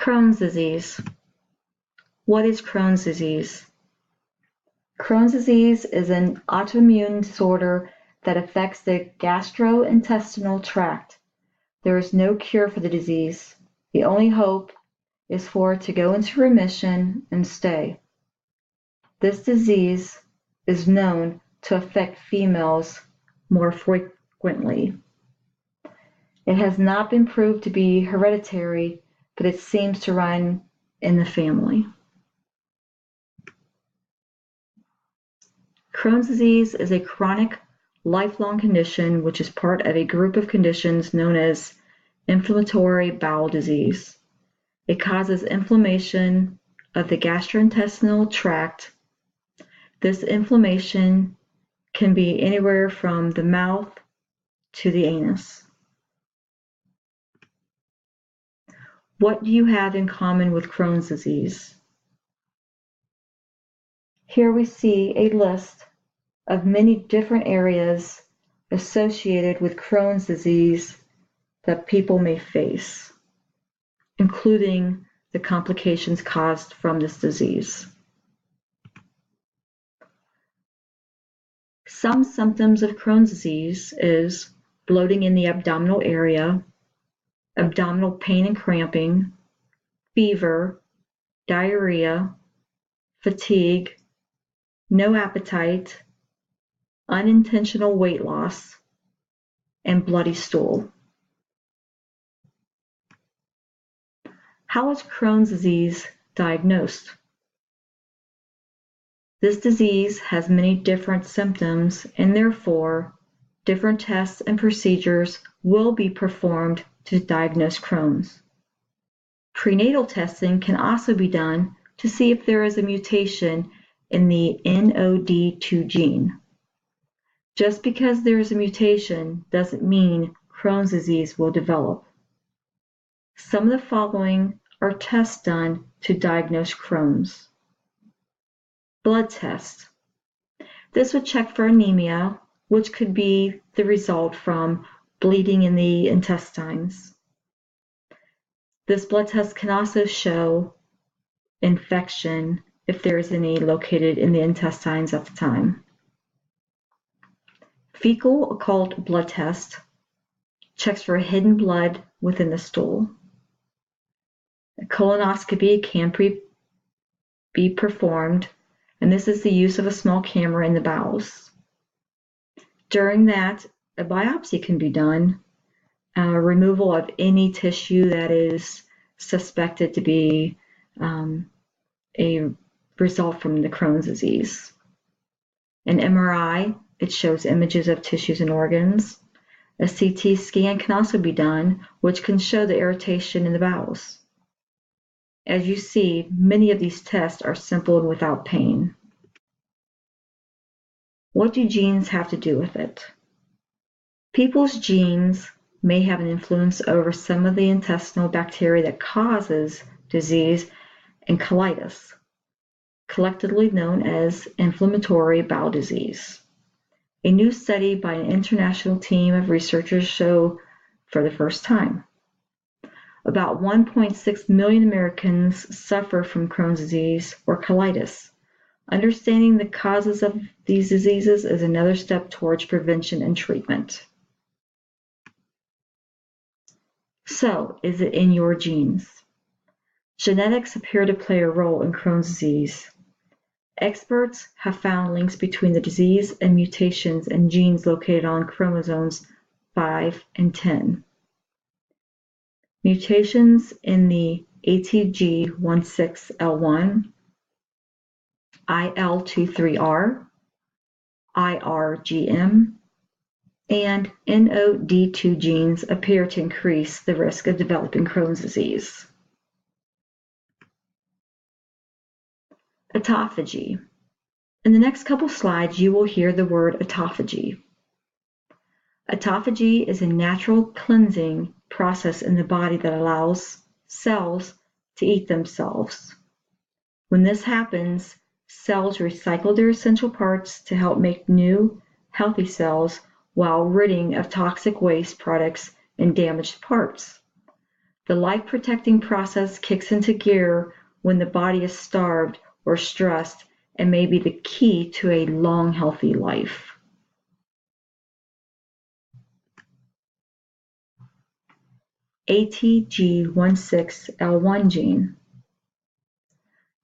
Crohn's disease. What is Crohn's disease? Crohn's disease is an autoimmune disorder that affects the gastrointestinal tract. There is no cure for the disease. The only hope is for it to go into remission and stay. This disease is known to affect females more frequently. It has not been proved to be hereditary, but it seems to run in the family. Crohn's disease is a chronic, lifelong condition which is part of a group of conditions known as inflammatory bowel disease. It causes inflammation of the gastrointestinal tract. This inflammation can be anywhere from the mouth to the anus. What do you have in common with Crohn's disease? Here we see a list of many different areas associated with Crohn's disease that people may face, including the complications caused from this disease. Some symptoms of Crohn's disease is bloating in the abdominal area, abdominal pain and cramping, fever, diarrhea, fatigue, no appetite, unintentional weight loss, and bloody stool. How is Crohn's disease diagnosed? This disease has many different symptoms, and therefore, different tests and procedures will be performed to diagnose Crohn's. Prenatal testing can also be done to see if there is a mutation in the NOD2 gene. Just because there is a mutation doesn't mean Crohn's disease will develop. Some of the following are tests done to diagnose Crohn's. Blood test. This would check for anemia, which could be the result from bleeding in the intestines. This blood test can also show infection if there is any located in the intestines at the time. Fecal occult blood test checks for hidden blood within the stool. A colonoscopy can be performed, and this is the use of a small camera in the bowels. During that, a biopsy can be done, removal of any tissue that is suspected to be a result from the Crohn's disease. An MRI, it shows images of tissues and organs. A CT scan can also be done, which can show the irritation in the bowels. As you see, many of these tests are simple and without pain. What do genes have to do with it? People's genes may have an influence over some of the intestinal bacteria that causes disease and colitis, collectively known as inflammatory bowel disease. A new study by an international team of researchers show for the first time about 1.6 million Americans suffer from Crohn's disease or colitis. Understanding the causes of these diseases is another step towards prevention and treatment. So, is it in your genes? Genetics appear to play a role in Crohn's disease. Experts have found links between the disease and mutations in genes located on chromosomes 5 and 10. Mutations in the ATG16L1, IL23R, IRGM, and NOD2 genes appear to increase the risk of developing Crohn's disease. Autophagy. In the next couple slides, you will hear the word autophagy. Autophagy is a natural cleansing process in the body that allows cells to eat themselves. When this happens, cells recycle their essential parts to help make new, healthy cells while ridding of toxic waste products and damaged parts. The life-protecting process kicks into gear when the body is starved or stressed and may be the key to a long, healthy life. ATG16L1 gene.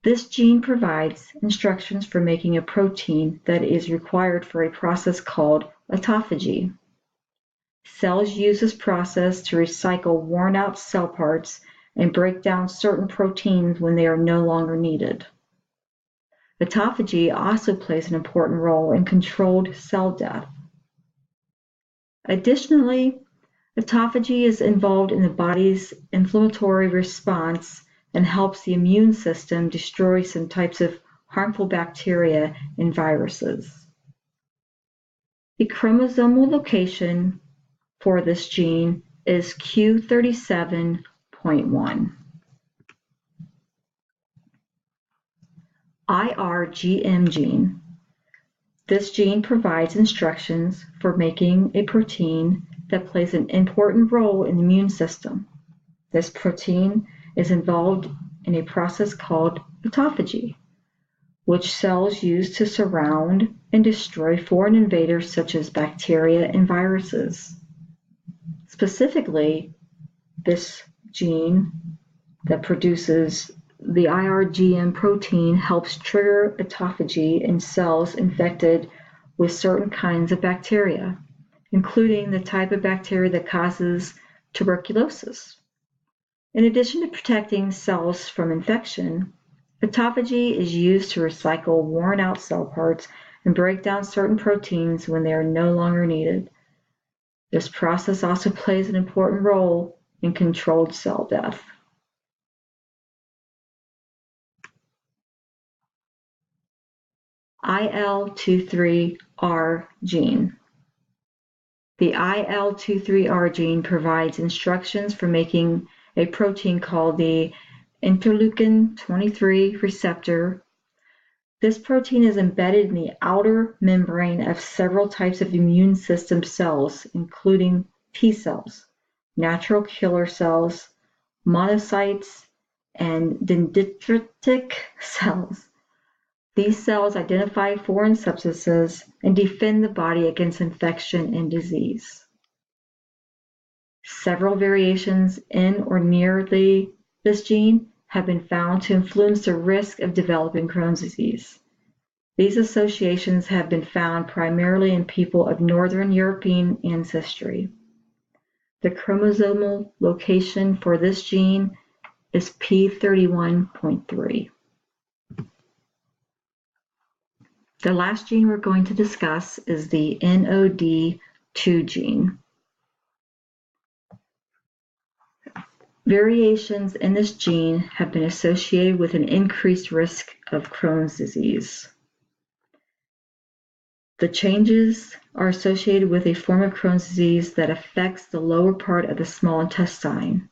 This gene provides instructions for making a protein that is required for a process called autophagy. Cells use this process to recycle worn-out cell parts and break down certain proteins when they are no longer needed. Autophagy also plays an important role in controlled cell death. Additionally, autophagy is involved in the body's inflammatory response and helps the immune system destroy some types of harmful bacteria and viruses. The chromosomal location for this gene is Q37.1. IRGM gene. This gene provides instructions for making a protein that plays an important role in the immune system. This protein is involved in a process called autophagy, which cells use to surround and destroy foreign invaders such as bacteria and viruses. Specifically, this gene that produces the IRGM protein helps trigger autophagy in cells infected with certain kinds of bacteria, including the type of bacteria that causes tuberculosis. In addition to protecting cells from infection, autophagy is used to recycle worn-out cell parts and break down certain proteins when they are no longer needed. This process also plays an important role in controlled cell death. IL-23R gene. The IL-23R gene provides instructions for making a protein called the interleukin-23 receptor. This protein is embedded in the outer membrane of several types of immune system cells, including T cells, natural killer cells, monocytes, and dendritic cells. These cells identify foreign substances and defend the body against infection and disease. Several variations in or near this gene have been found to influence the risk of developing Crohn's disease. These associations have been found primarily in people of Northern European ancestry. The chromosomal location for this gene is P31.3. The last gene we're going to discuss is the NOD2 gene. Variations in this gene have been associated with an increased risk of Crohn's disease. The changes are associated with a form of Crohn's disease that affects the lower part of the small intestine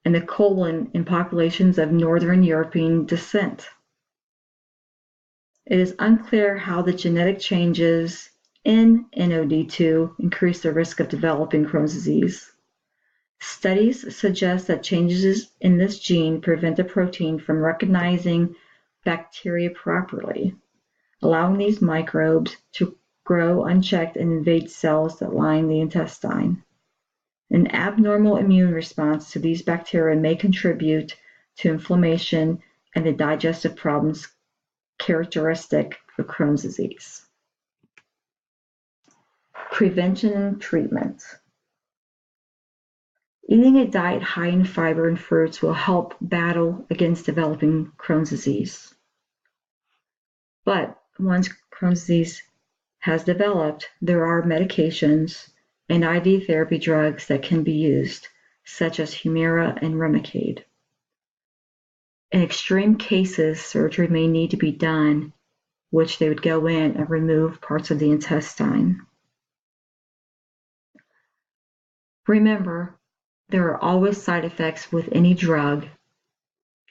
and the colon in populations of Northern European descent. It is unclear how the genetic changes in NOD2 increase the risk of developing Crohn's disease. Studies suggest that changes in this gene prevent the protein from recognizing bacteria properly, allowing these microbes to grow unchecked and invade cells that line the intestine. An abnormal immune response to these bacteria may contribute to inflammation and the digestive problems characteristic of Crohn's disease. Prevention and treatment. Eating a diet high in fiber and fruits will help battle against developing Crohn's disease. But once Crohn's disease has developed, there are medications and IV therapy drugs that can be used, such as Humira and Remicade. In extreme cases, surgery may need to be done, which they would go in and remove parts of the intestine. Remember, there are always side effects with any drug.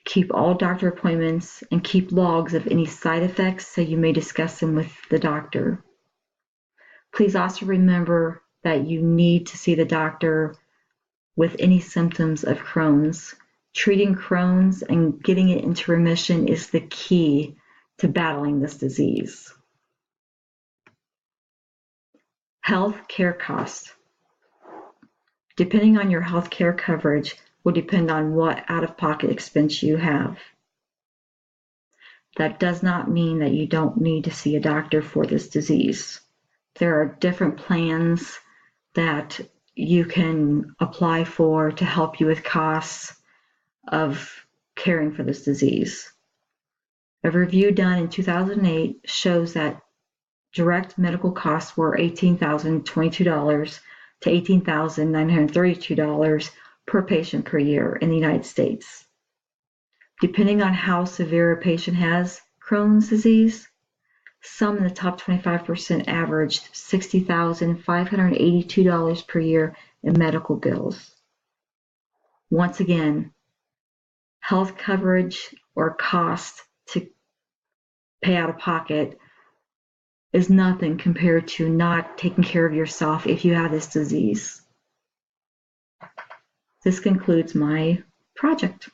Keep all doctor appointments and keep logs of any side effects so you may discuss them with the doctor. Please also remember that you need to see the doctor with any symptoms of Crohn's. Treating Crohn's and getting it into remission is the key to battling this disease. Health care costs. Depending on your health care coverage will depend on what out-of-pocket expense you have. That does not mean that you don't need to see a doctor for this disease. There are different plans that you can apply for to help you with costs of caring for this disease. A review done in 2008 shows that direct medical costs were $18,022 to $18,932 per patient per year in the United States. Depending on how severe a patient has Crohn's disease, some in the top 25% averaged $60,582 per year in medical bills. Once again, health coverage or cost to pay out of pocket is nothing compared to not taking care of yourself if you have this disease. This concludes my project.